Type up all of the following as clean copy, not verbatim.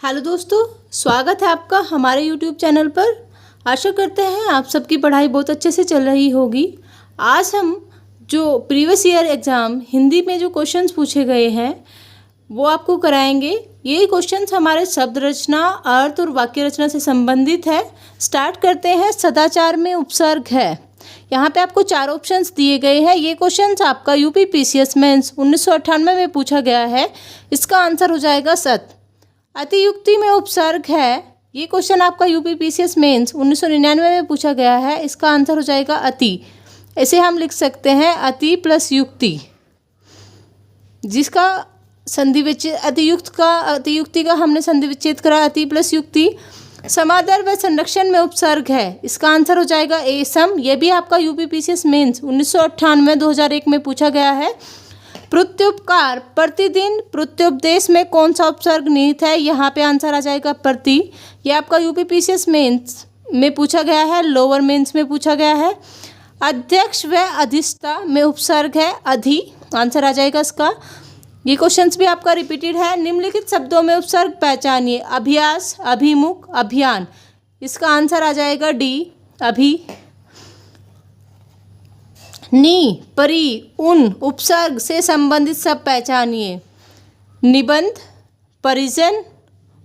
Hello दोस्तों, स्वागत है आपका हमारे यूट्यूब चैनल पर। आशा करते हैं आप सबकी पढ़ाई बहुत अच्छे से चल रही होगी। आज हम जो प्रीवियस ईयर एग्ज़ाम हिंदी में जो क्वेश्चंस पूछे गए हैं वो आपको कराएंगे। ये क्वेश्चंस हमारे शब्द रचना, अर्थ और वाक्य रचना से संबंधित है। स्टार्ट करते हैं। सदाचार में उपसर्ग है। यहाँ पे आपको 4 ऑप्शंस दिए गए हैं। ये क्वेश्चंस आपका यूपी पीसीएस मेंस 1998 में पूछा गया है। इसका आंसर हो जाएगा सत। अतियुक्ति में उपसर्ग है। ये क्वेश्चन आपका यूपी पीसीएस मेंस 1999 में पूछा गया है। इसका आंसर हो जाएगा अति। इसे हम लिख सकते हैं अति प्लस युक्ति, जिसका संधि विच्छेद अतियुक्ति का हमने संधि विच्छेद करा अति प्लस युक्ति। समादर व संरक्षण में उपसर्ग है। इसका आंसर हो जाएगा ए सम। यह भी आपका यूपी पीसीएस मेंस 1998-2001 में पूछा गया है। प्रत्युपकार, प्रतिदिन, प्रत्युपदेश में कौन सा उपसर्ग निहित है? यहाँ पे आंसर आ जाएगा प्रति। यह आपका यूपी पीसीएस मेंस में पूछा गया है, लोअर मेंस में पूछा गया है। अध्यक्ष व अधिष्ठा में उपसर्ग है अधि। आंसर आ जाएगा इसका। ये क्वेश्चंस भी आपका रिपीटेड है। निम्नलिखित शब्दों में उपसर्ग पहचानिए। अभ्यास, अभिमुख, अभियान। इसका आंसर आ जाएगा डी अभि। नी, परी, उन उपसर्ग से संबंधित सब पहचानिए। निबंध, परिजन,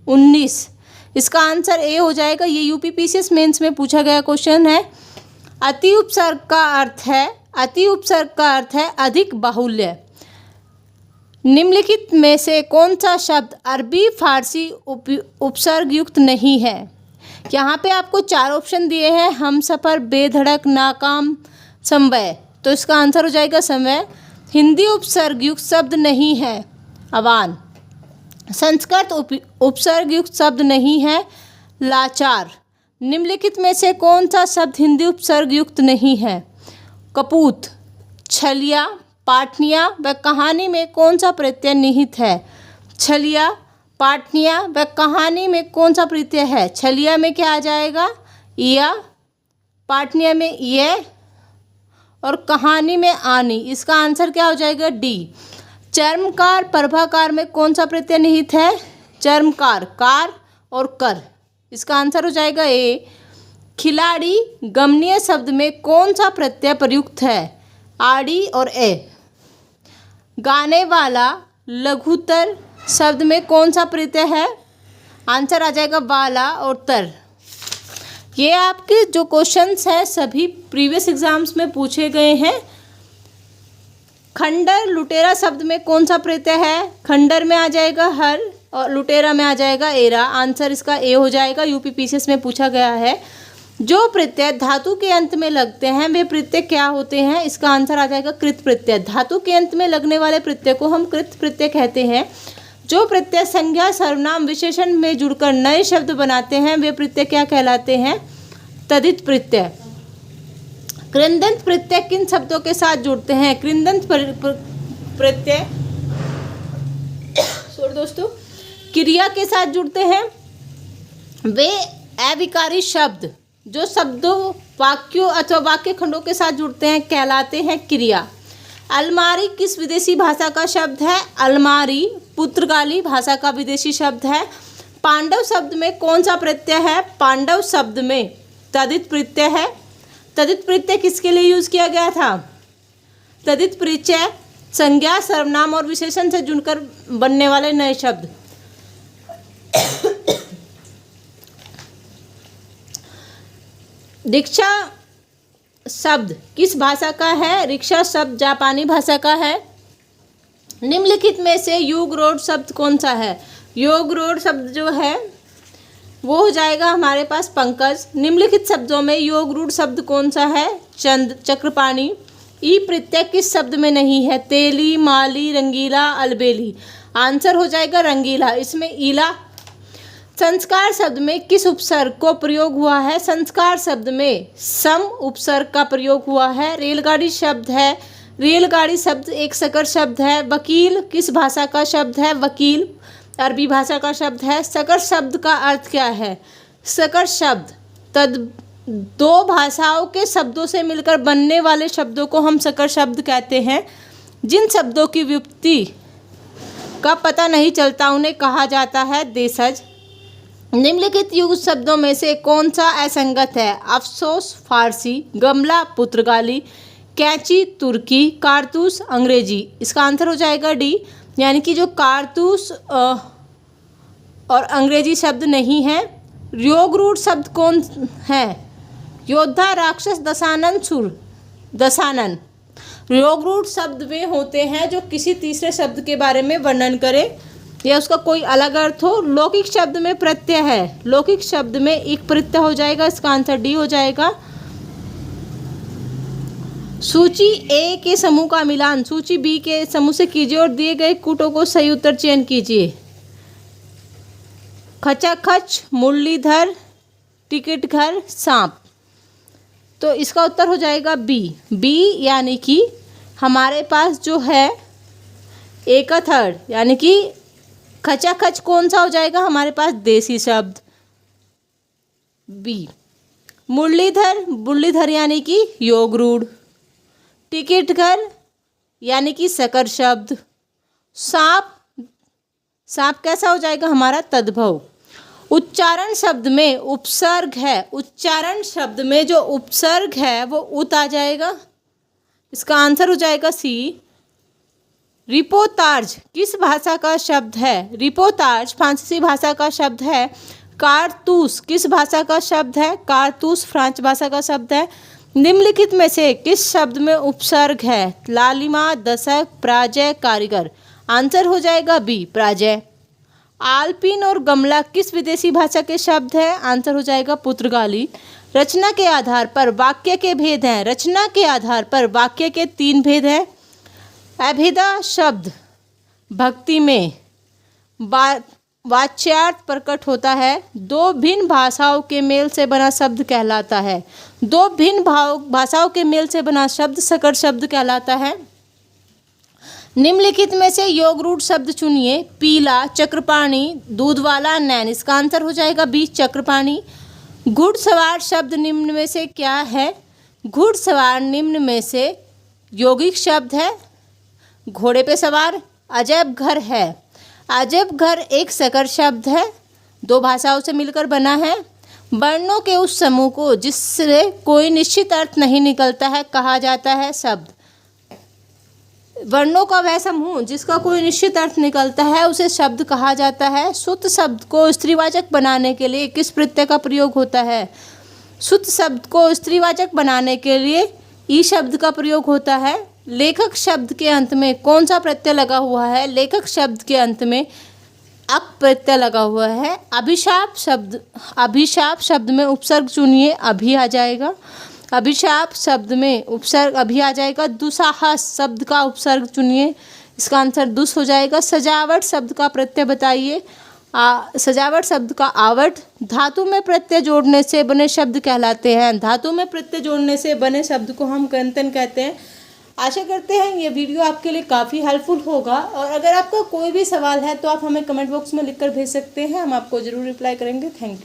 19। इसका आंसर ए हो जाएगा। ये यूपी पीसीएस मेंस में पूछा गया क्वेश्चन है। अति उपसर्ग का अर्थ है अधिक बाहुल्य। निम्नलिखित में से कौन सा शब्द अरबी फारसी उपसर्ग युक्त नहीं है? यहाँ पे आपको 4 ऑप्शन दिए हैं। हमसफर, बेधड़क, नाकाम, समवय। तो इसका आंसर हो जाएगा समय। हिंदी उपसर्ग युक्त शब्द नहीं है अवान। संस्कृत उपसर्ग युक्त शब्द नहीं है लाचार। निम्नलिखित में से कौन सा शब्द हिंदी उपसर्ग युक्त नहीं है? कपूत, छलिया, पाठनिया व कहानी में कौन सा प्रत्यय निहित है? छलिया, पाठनिया व कहानी में कौन सा प्रत्यय है? छलिया में क्या आ जाएगा? इया, पाठनिया में ये और कहानी में आनी। इसका आंसर क्या हो जाएगा? डी। चर्मकार, प्रभाकार में कौन सा प्रत्यय निहित है? चर्मकार, कार और कर। इसका आंसर हो जाएगा ए। खिलाड़ी, गमनीय शब्द में कौन सा प्रत्यय प्रयुक्त है? आड़ी और ए। गाने वाला, लघुतर शब्द में कौन सा प्रत्यय है? आंसर आ जाएगा वाला और तर। ये आपके जो क्वेश्चंस हैं सभी प्रीवियस एग्जाम्स में पूछे गए हैं। खंडर, लुटेरा शब्द में कौन सा प्रत्यय है? खंडर में आ जाएगा हर और लुटेरा में आ जाएगा एरा। आंसर इसका ए हो जाएगा। यूपी पीसीएस में पूछा गया है। जो प्रत्यय धातु के अंत में लगते हैं वे प्रत्यय क्या होते हैं? इसका आंसर आ जाएगा कृत प्रत्यय। धातु के अंत में लगने वाले प्रत्यय को हम कृत प्रत्यय कहते हैं। जो प्रत्यय संज्ञा, सर्वनाम, विशेषण में जुड़कर नए शब्द बनाते हैं वे प्रत्यय क्या कहलाते हैं? तदित प्रत्यय। कृंदंत प्रत्यय किन शब्दों के साथ जुड़ते हैं? कृंदंत प्रत्यय दोस्तों क्रिया के साथ जुड़ते हैं। वे अविकारी शब्द जो शब्दों, वाक्यों अथवा वाक्य खंडों के साथ जुड़ते हैं कहलाते हैं क्रिया। अलमारी किस विदेशी भाषा का शब्द है? अलमारी पुर्तगाली भाषा का विदेशी शब्द है। पांडव शब्द में कौन सा प्रत्यय है? पांडव शब्द में तदित प्रत्यय है। तदित प्रत्यय किसके लिए यूज किया गया था? तदित प्रत्यय संज्ञा, सर्वनाम और विशेषण से जुड़कर बनने वाले नए शब्द। रिक्शा शब्द किस भाषा का है? रिक्शा शब्द जापानी भाषा का है। निम्नलिखित में से योग रोड शब्द कौन सा है? योग रोड शब्द जो है वो हो जाएगा हमारे पास पंकज। निम्नलिखित शब्दों में योग रूढ़ शब्द कौन सा है? चंद, चक्रपाणी। ई प्रत्यय किस शब्द में नहीं है? तेली, माली, रंगीला, अलबेली। आंसर हो जाएगा रंगीला। इसमें ईला। संस्कार शब्द में किस उपसर्ग को प्रयोग हुआ है? संस्कार शब्द में सम उपसर्ग का प्रयोग हुआ है। रेलगाड़ी शब्द है। रेलगाड़ी शब्द एक सकर शब्द है। वकील किस भाषा का शब्द है? वकील अरबी भाषा का शब्द है। सकर शब्द का अर्थ क्या है? सकर शब्द दो भाषाओं के शब्दों से मिलकर बनने वाले शब्दों को हम सकर शब्द कहते हैं। जिन शब्दों की व्युत्पत्ति का पता नहीं चलता उन्हें कहा जाता है देशज। निम्नलिखित युक्त शब्दों में से कौन सा असंगत है? अफसोस फारसी, गमला पुर्तगाली, कैंची तुर्की, कारतूस अंग्रेजी। इसका आंसर हो जाएगा डी, यानी कि जो कारतूस और अंग्रेजी शब्द नहीं है। योगरूढ़ शब्द कौन है? योद्धा, राक्षस, दशानन, सुर। दशानन। योगरूढ़ शब्द वे होते हैं जो किसी तीसरे शब्द के बारे में वर्णन करें या उसका कोई अलग अर्थ हो। लौकिक शब्द में प्रत्यय है, लौकिक शब्द में एक प्रत्यय हो जाएगा, इसका आंसर डी हो जाएगा। सूची ए के समूह का मिलान सूची बी के समूह से कीजिए और दिए गए कूटों को सही उत्तर चयन कीजिए। खचाखच, मुरलीधर, टिकट घर, सांप। तो इसका उत्तर हो जाएगा बी। बी यानी कि हमारे पास जो है ए का थर्ड, यानी कि खचाखच कौन सा हो जाएगा हमारे पास? देसी शब्द, बी। मुरलीधर, मुरलीधर यानी कि योगरूढ़। टिकट घर यानी कि सकल शब्द। सांप, सांप कैसा हो जाएगा हमारा? तद्भव। उच्चारण शब्द में उपसर्ग है, उच्चारण शब्द में जो उपसर्ग है वो उत आ जाएगा, इसका आंसर हो जाएगा सी। रिपोर्ताज किस भाषा का शब्द है? रिपोर्ताज फ्रांसीसी भाषा का शब्द है। कारतूस किस भाषा का शब्द है? कारतूस फ्रांस भाषा का शब्द है। निम्नलिखित में से किस शब्द में उपसर्ग है? लालिमा, दशक, पराजय, कारीगर। आंसर हो जाएगा बी, पराजय। आलपीन और गमला किस विदेशी भाषा के शब्द है? आंसर हो जाएगा पुर्तगाली। रचना के आधार पर वाक्य के भेद हैं, रचना के आधार पर वाक्य के 3 भेद हैं। अभेदा शब्द भक्ति में वाच्यार्थ प्रकट होता है। 2 भिन्न भाषाओं के मेल से बना शब्द कहलाता है। 2 भिन्न भाषाओं के मेल से बना शब्द सकल शब्द कहलाता है। निम्नलिखित में से योगरूढ़ शब्द चुनिए। पीला, चक्रपाणी, दूध वाला, नैन। इसका आंसर हो जाएगा बी, चक्रपाणी। घुड़सवार शब्द निम्न में से क्या है? घुड़सवार निम्न में से यौगिक शब्द है। घोड़े पे सवार। अजब घर है, अजब घर एक सकल शब्द है, 2 भाषाओं से मिलकर बना है। वर्णों के उस समूह को जिससे कोई निश्चित अर्थ नहीं निकलता है कहा जाता है शब्द। वर्णों का वह समूह जिसका कोई निश्चित अर्थ निकलता है उसे शब्द कहा जाता है। शुद्ध शब्द को स्त्रीवाचक बनाने के लिए किस प्रत्यय का प्रयोग होता है? शुद्ध शब्द को स्त्रीवाचक बनाने के लिए ई शब्द का प्रयोग होता है। लेखक शब्द के अंत में कौन सा प्रत्यय लगा हुआ है? लेखक शब्द के अंत में अक प्रत्यय लगा हुआ है। अभिशाप शब्द में उपसर्ग चुनिए, अभी आ जाएगा। अभिशाप शब्द में उपसर्ग अभी आ जाएगा। दुस्साहस शब्द का उपसर्ग चुनिए, इसका आंसर दुस हो जाएगा। सजावट शब्द का प्रत्यय बताइए। सजावट शब्द का आवट। धातु में प्रत्यय जोड़ने से बने शब्द कहलाते हैं। धातु में प्रत्यय जोड़ने से बने शब्द को हम कृंतन कहते हैं। आशा करते हैं ये वीडियो आपके लिए काफ़ी हेल्पफुल होगा और अगर आपका कोई भी सवाल है तो आप हमें कमेंट बॉक्स में लिखकर भेज सकते हैं, हम आपको ज़रूर रिप्लाई करेंगे। Thank you.